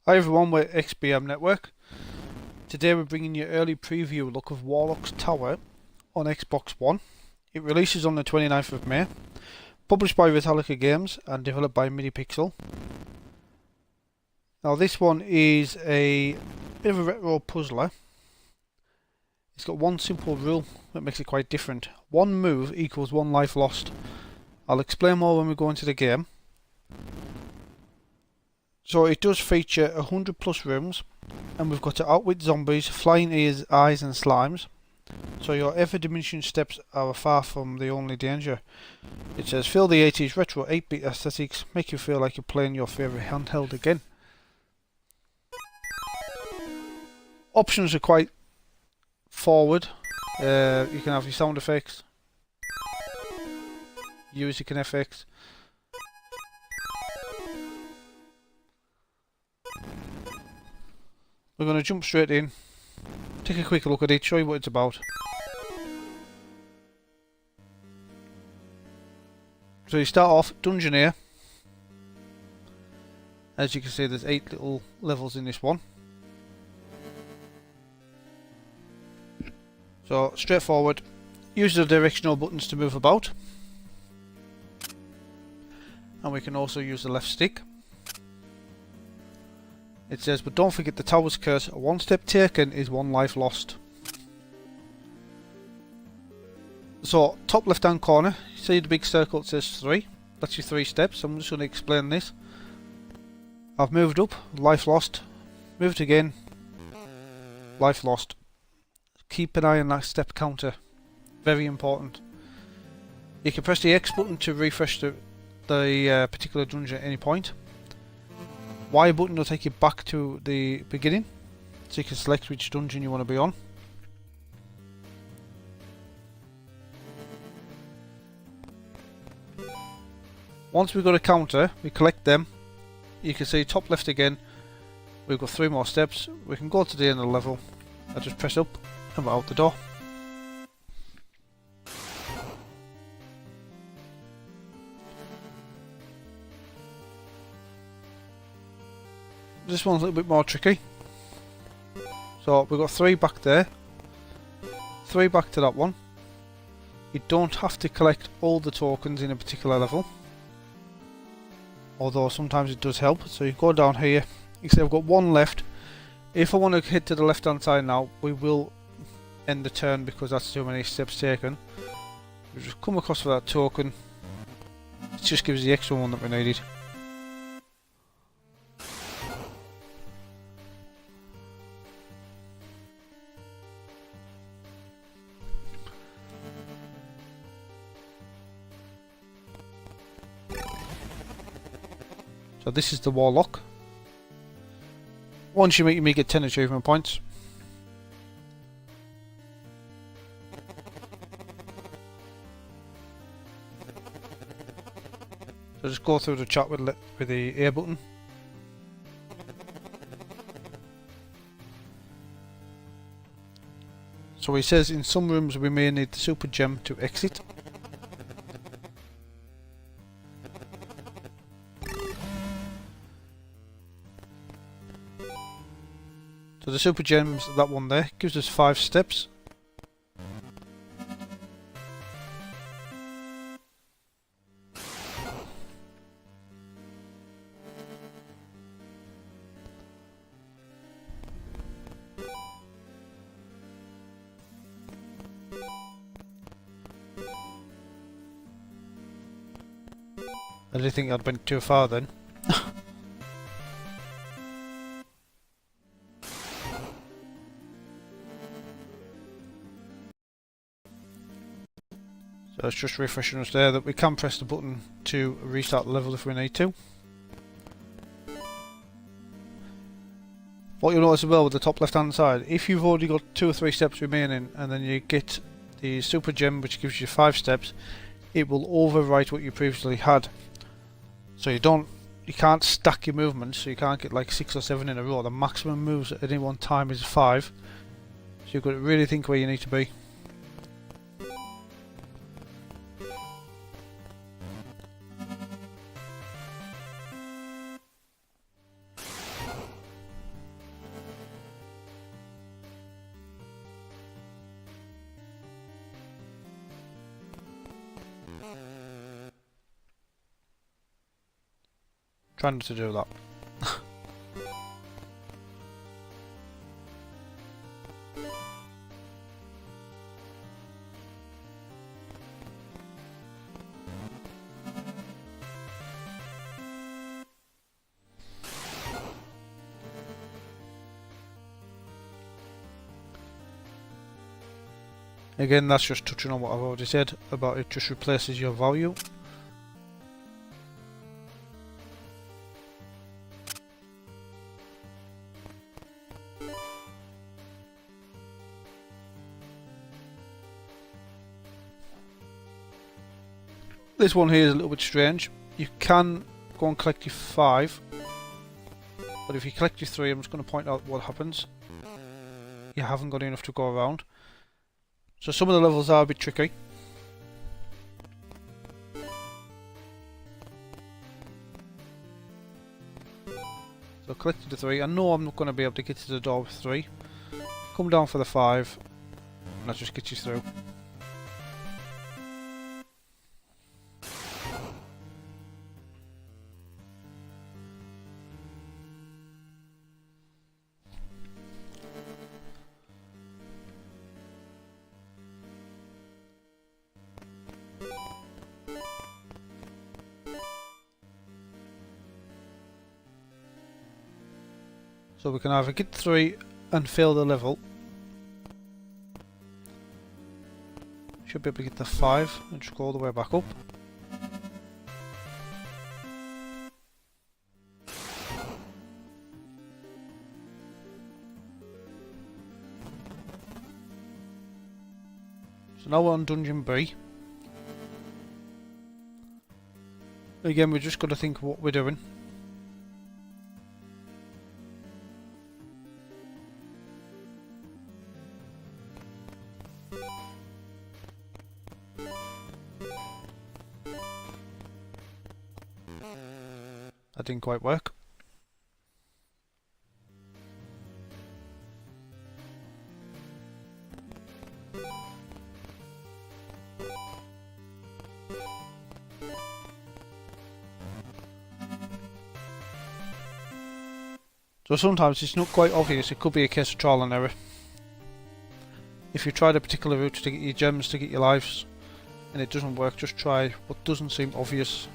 Hi everyone, we're XBM Network. Today we're bringing you an early preview look of Warlocks Tower on Xbox One. It releases on the 29th of May, published by Ratalaika Games and developed by MediPixel. Now this one is a bit of a retro puzzler. It's got one simple rule that makes it quite different. One move equals one life lost. I'll explain more when we go into the game. So it does feature 100 plus rooms, and we've got to outwit zombies, flying ears, eyes and slimes. So your ever-diminishing steps are far from the only danger. It says feel the 80s retro 8-bit aesthetics, make you feel like you're playing your favourite handheld again. Options are quite forward. You can have your sound effects, music and effects. We're going to jump straight in, take a quick look at it, show you what it's about. So you start off Dungeoneer. As you can see, there's 8 little levels in this one. So straightforward, use the directional buttons to move about. And we can also use the left stick. It says, but don't forget the tower's curse, one step taken is one life lost. So, top left hand corner, see the big circle that says 3, that's your 3 steps. I'm just going to explain this. I've moved up, life lost, moved again, life lost. Keep an eye on that step counter, very important. You can press the X button to refresh the particular dungeon at any point. Y button will take you back to the beginning, so you can select which dungeon you want to be on. Once we've got a counter, we collect them. You can see top left again, we've got 3 more steps. We can go to the end of the level. I just press up and we're out the door. This one's a little bit more tricky. So we've got 3 back there, 3 back to that one. You don't have to collect all the tokens in a particular level, although sometimes it does help. So you go down here, you see I've got 1 left. If I want to head to the left hand side now, we will end the turn because that's too many steps taken. We just come across for that token. It just gives the extra one that we needed. So this is the Warlock. Once you meet him, you get 10 achievement points. So just go through the chat with the A button. So he says in some rooms we may need the super gem to exit. So the super gems, that one there, gives us 5 steps. I didn't think I'd went too far then. So it's just refreshing us there that we can press the button to restart the level if we need to. What you'll notice as well with the top left hand side, if you've already got 2 or 3 steps remaining and then you get the super gem which gives you 5 steps, it will overwrite what you previously had. So you can't stack your movements, so you can't get like 6 or 7 in a row. The maximum moves at any one time is 5. So you've got to really think where you need to be. Try not to do that. Again, that's just touching on what I've already said about it just replaces your value. This one here is a little bit strange. You can go and collect your 5, but if you collect your 3, I'm just going to point out what happens. You haven't got enough to go around. So some of the levels are a bit tricky. So collected the 3. I know I'm not going to be able to get to the door with 3. Come down for the 5, and that just gets you through. So we can either get 3 and fail the level. Should be able to get the 5 and just go all the way back up. So now we're on Dungeon B. Again, we're just got to think what we're doing. That didn't quite work. So sometimes it's not quite obvious, it could be a case of trial and error. If you tried a particular route to get your gems, to get your lives, and it doesn't work, just try what doesn't seem obvious.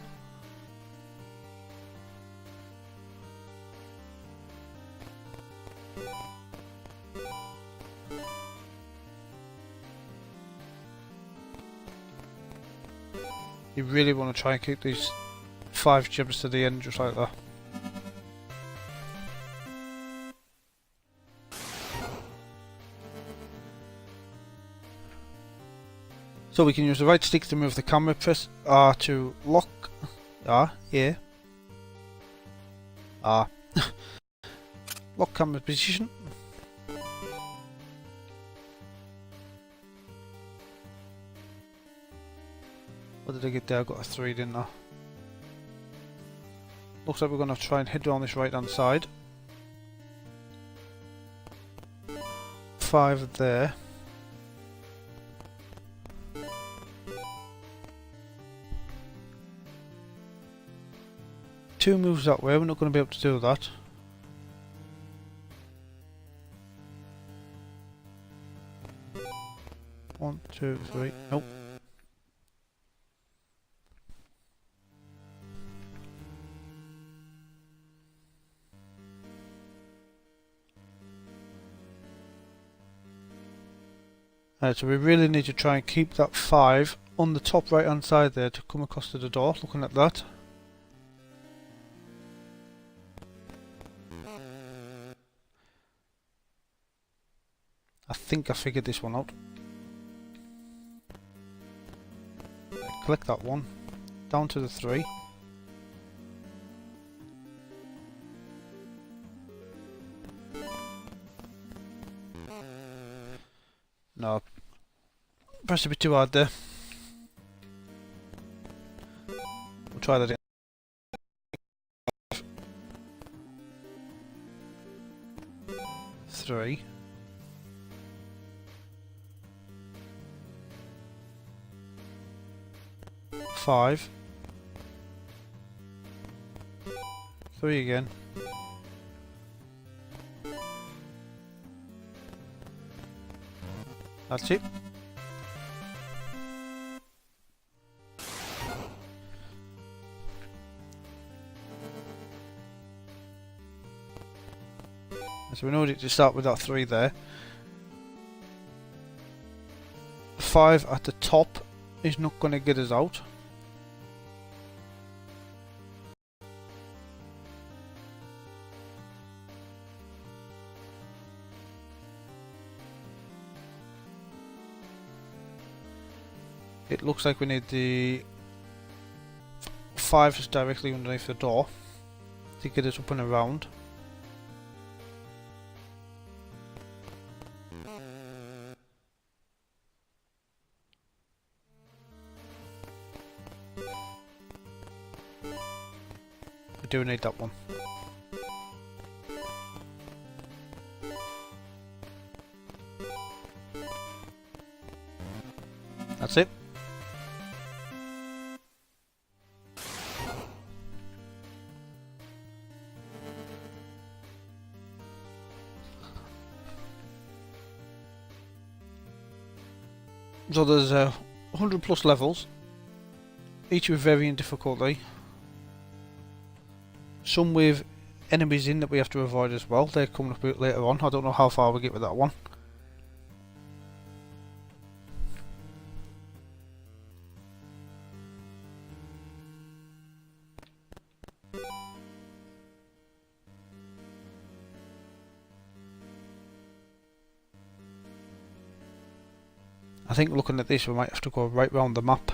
You really want to try and keep these 5 gems to the end, just like that. So we can use the right stick to move the camera, press R to lock, R, A, R, lock camera position. What did I get there? I got a 3, didn't I? Looks like we're going to try and head down this right hand side. 5 there. Two moves that way, we're not going to be able to do that. One, two, three, nope. So we really need to try and keep that 5 on the top right hand side there to come across to the door, looking at that. I think I figured this one out. Click that one, down to the 3. No, pressed a bit too hard there. We'll try that again. 3. 5, 3 again, that's it. So we know to start with that 3 there. 5 at the top is not going to get us out. It looks like we need the 5 just directly underneath the door to get us up and around. We do need that one. That's it. So there's 100 plus levels, each with varying difficulty. Some with enemies in that we have to avoid as well. They're coming up a bit later on. I don't know how far we get with that one. I think looking at this we might have to go right round the map.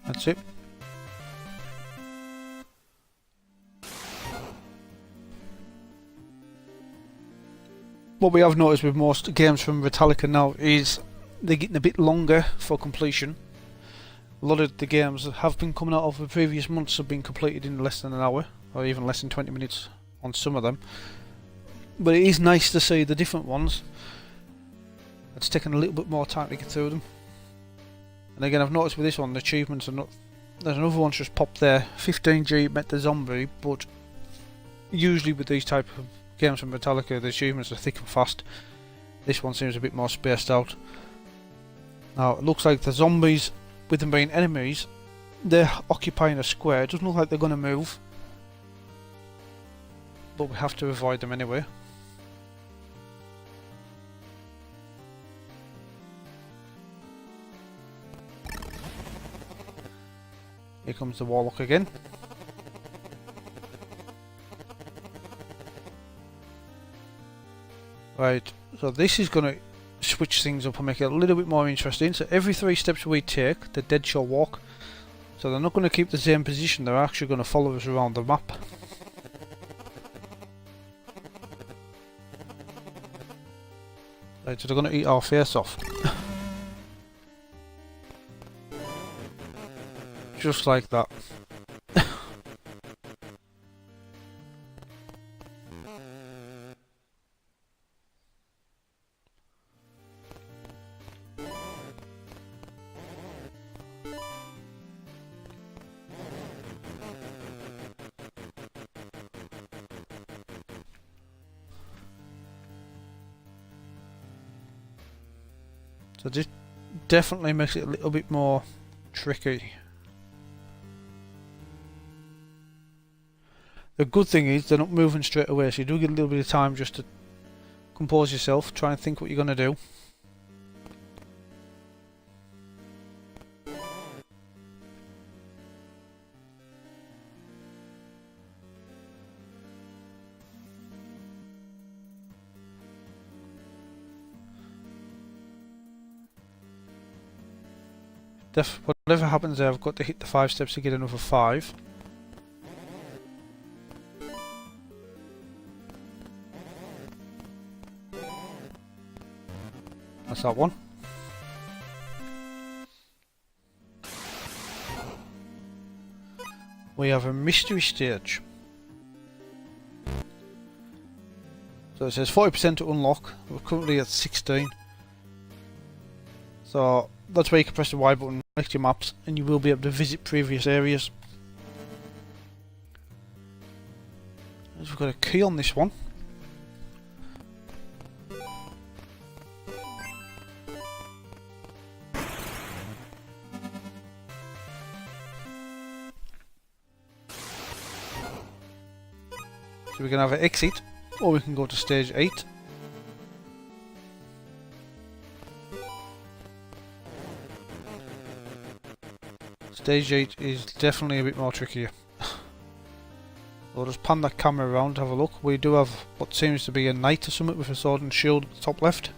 That's it. What we have noticed with most games from Ratalaika now is they're getting a bit longer for completion. A lot of the games that have been coming out of the previous months have been completed in less than an hour, or even less than 20 minutes on some of them. But it is nice to see the different ones. It's taken a little bit more time to get through them. And again, I've noticed with this one, the achievements are not... There's another one just popped there, 15G met the zombie, but usually with these type of games from Ratalaika, the achievements are thick and fast. This one seems a bit more spaced out. Now, it looks like the zombies, with them being enemies, they're occupying a square. It doesn't look like they're going to move, but we have to avoid them anyway. Here comes the Warlock again. Right, so this is going to switch things up and make it a little bit more interesting. So every 3 steps we take, the dead shall walk. So they're not going to keep the same position, they're actually going to follow us around the map. Right, so they're going to eat our face off. Just like that. So this definitely makes it a little bit more tricky. The good thing is they're not moving straight away, so you do get a little bit of time just to compose yourself, try and think what you're going to do. Whatever happens there, I've got to hit the 5 steps to get another 5. That's that one. We have a mystery stage. So it says 40% to unlock. We're currently at 16. So that's where you can press the Y button next to your maps and you will be able to visit previous areas. We've got a key on this one. So we can have an exit, or we can go to stage 8. Stage 8 is definitely a bit more trickier. We'll just pan that camera around to have a look. We do have what seems to be a knight or something with a sword and shield at the top left.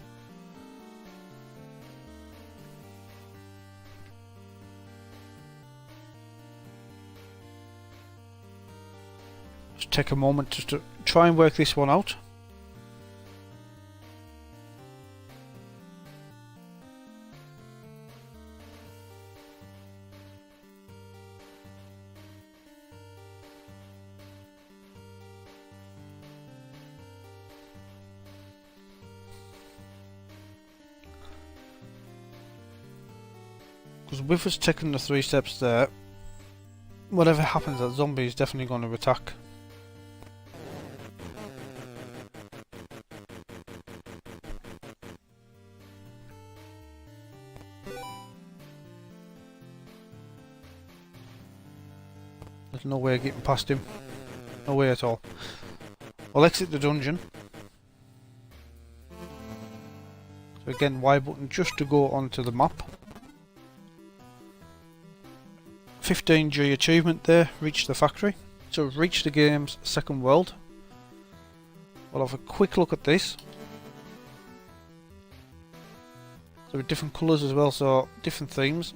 Just take a moment just to try and work this one out. Because with us taking the 3 steps there, whatever happens, that zombie is definitely going to attack. There's no way of getting past him. No way at all. I'll exit the dungeon. So again, Y button just to go onto the map. 15G achievement there, reach the factory. So reach the game's second world. We'll have a quick look at this. So with different colours as well, so different themes.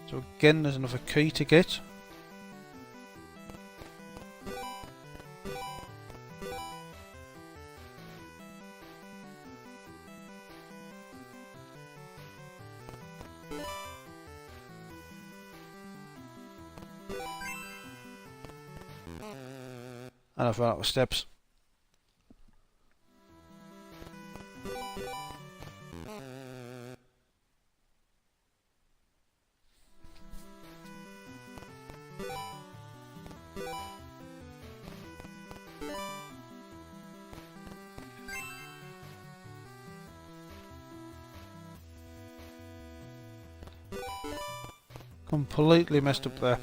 So again, there's another key to get. And I've run out of steps. Completely messed up there.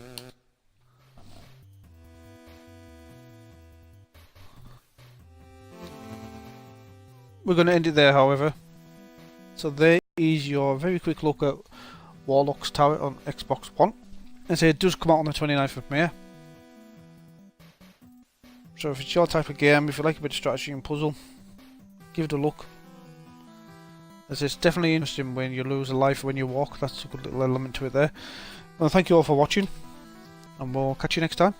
We're going to end it there, however. So there is your very quick look at Warlocks Tower on Xbox One. And so it does come out on the 29th of May. So if it's your type of game, if you like a bit of strategy and puzzle, give it a look. As it's definitely interesting when you lose a life when you walk. That's a good little element to it there. Well, thank you all for watching, and we'll catch you next time.